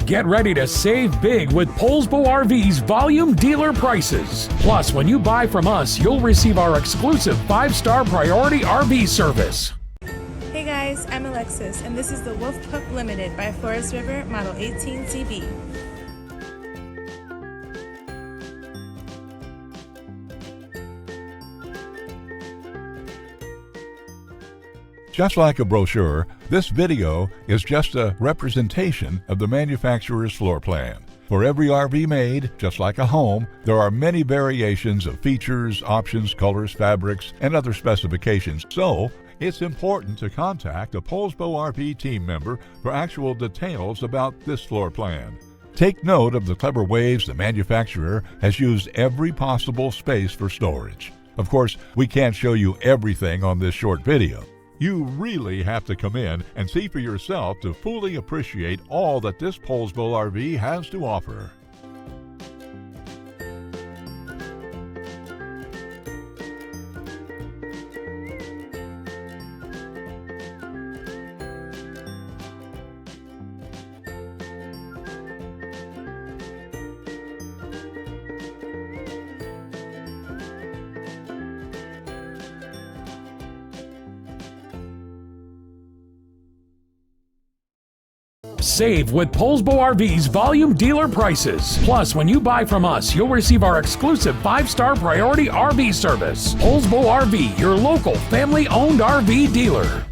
Get ready to save big with Poulsbo RV's volume dealer prices. Plus, when you buy from us, you'll receive our exclusive 5-star priority RV service. Hey guys, I'm Alexis, and this is the Wolf Pup Limited by Forest River Model 18CB. Just like a brochure, this video is just a representation of the manufacturer's floor plan. For every RV made, just like a home, there are many variations of features, options, colors, fabrics, and other specifications. So, it's important to contact a Poulsbo RV team member for actual details about this floor plan. Take note of the clever ways the manufacturer has used every possible space for storage. Of course, we can't show you everything on this short video. You really have to come in and see for yourself to fully appreciate all that this Poulsbo RV has to offer. Save with Poulsbo RV's volume dealer prices. Plus, when you buy from us, you'll receive our exclusive 5-star priority RV service. Poulsbo RV, your local family-owned RV dealer.